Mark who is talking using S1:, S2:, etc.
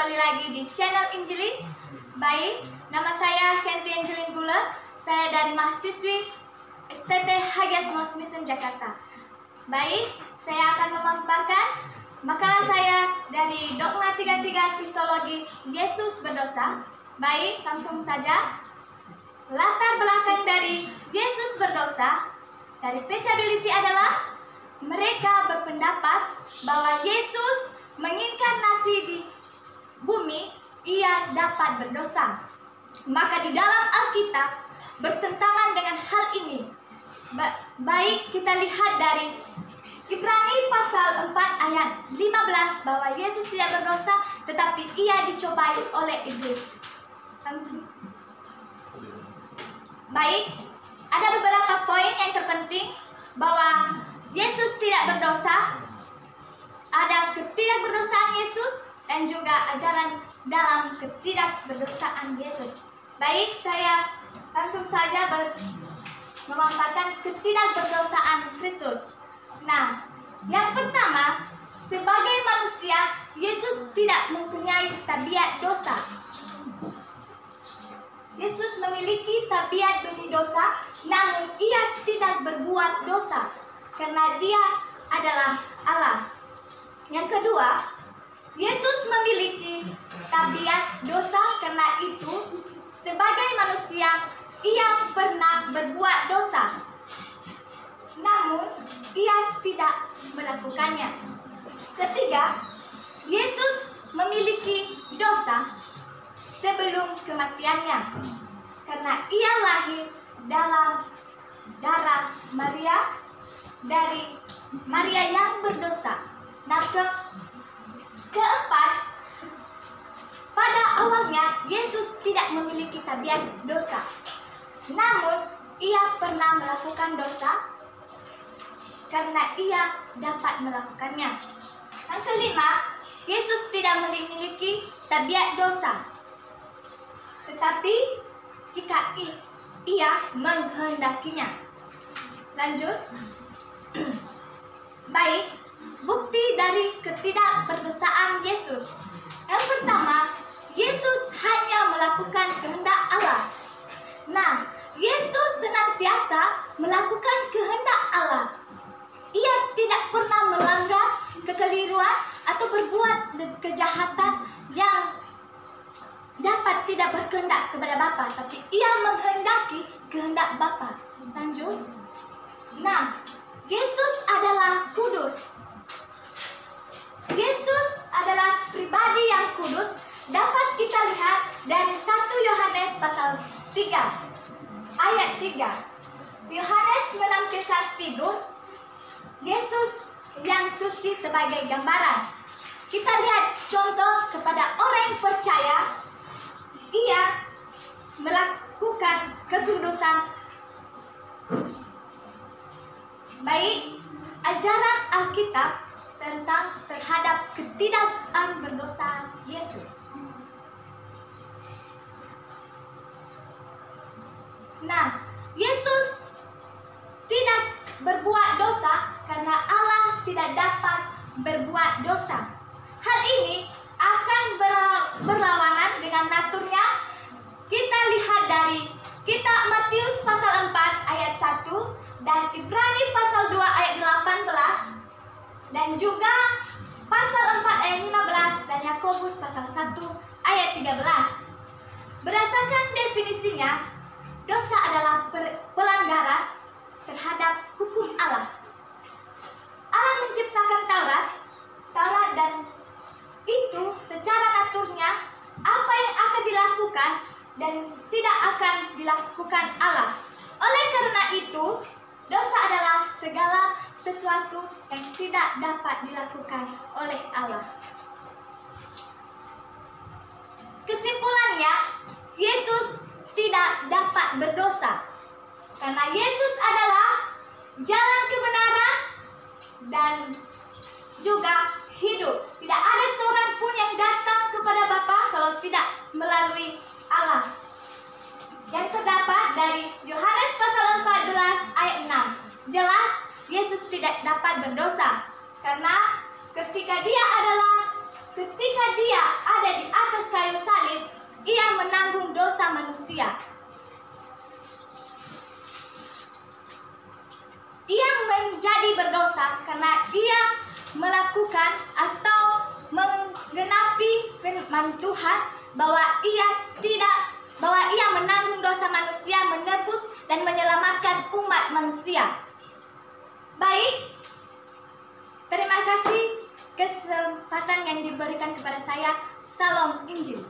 S1: kembali lagi di channel Injilin. Baik, nama saya Henti Angelin Gula. Saya dari mahasiswi STT Hagiasmos Mission Jakarta. Baik, saya akan memaparkan makalah saya dari Dogma 33 Kristologi Yesus Berdosa. Baik, langsung saja. Latar belakang dari Yesus Berdosa dari Pecability adalah mereka berpendapat bahwa Yesus menginkarnasi di bumi, ia dapat berdosa. Maka di dalam Alkitab bertentangan dengan hal ini. Baik, kita lihat dari Ibrani pasal 4 ayat 15 bahwa Yesus tidak berdosa tetapi ia dicobai oleh iblis. Baik, ada beberapa poin yang terpenting bahwa Yesus tidak berdosa, ada ketidakberdosaan Yesus dan juga ajaran dalam ketidakberdosaan Yesus. Baik, saya langsung saja memaparkan ketidakberdosaan Kristus. Nah, yang pertama, sebagai manusia, Yesus tidak mempunyai tabiat dosa. Yesus memiliki tabiat benih dosa, namun ia tidak berbuat dosa karena dia adalah Allah. Yang kedua, Yesus memiliki tabiat dosa karena itu sebagai manusia ia pernah berbuat dosa, namun ia tidak melakukannya. Ketiga, Yesus memiliki dosa sebelum kematiannya karena ia lahir dalam darah Maria, dari Maria yang berdosa. Nah, keempat, pada awalnya Yesus tidak memiliki tabiat dosa, namun ia pernah melakukan dosa karena ia dapat melakukannya. Yang kelima, Yesus tidak memiliki tabiat dosa, tetapi jika ia menghendakinya. Lanjut. Baik, bukti dari ketidakberdosaan Yesus. Yang pertama, Yesus hanya melakukan kehendak Allah. Nah, Yesus senantiasa melakukan kehendak Allah. Ia tidak pernah melanggar kekeliruan atau berbuat kejahatan yang dapat tidak berkehendak kepada Bapa, tapi ia menghendaki kehendak Bapa. Lanjut. Nah, Yesus adalah kudus. Yesus adalah pribadi yang kudus. Dapat kita lihat dari 1 Yohanes pasal 3 ayat 3. Yohanes menampilkan figur Yesus yang suci sebagai gambaran. Kita lihat contoh kepada orang yang percaya, ia melakukan kekudusan. Baik, ajaran Alkitab terhadap ketidakberdosaan Yesus. Nah, Yesus tidak berbuat dosa karena Allah tidak dapat berbuat dosa. Hal ini akan berlawanan dengan naturnya. Kita lihat dari kitab Matius pasal 4 ayat 1 dan Ibrani pasal 2 ayat 18 dan juga pasal 4 ayat 15 dan Yakobus pasal 1 ayat 13. Berdasarkan definisinya, dosa adalah pelanggaran terhadap hukum Allah. Allah menciptakan Taurat dan itu secara naturnya apa yang akan dilakukan dan tidak akan dilakukan Allah. Oleh karena itu, dosa adalah segala sesuatu yang tidak dapat dilakukan oleh Allah. Kesimpulannya, Yesus tidak dapat berdosa karena Yesus adalah jalan kebenaran dan juga hidup. Tidak ada seorang pun yang datang kepada Bapa kalau tidak melalui Allah. Yang terdapat dari Yohanes pasal 14 ayat 6. Jelas Yesus tidak dapat berdosa karena ketika dia adalah dosa manusia. Ia menjadi berdosa karena ia melakukan atau menggenapi firman Tuhan bahwa ia menanggung dosa manusia, menebus dan menyelamatkan umat manusia. Baik, terima kasih kesempatan yang diberikan kepada saya. Salam Injil.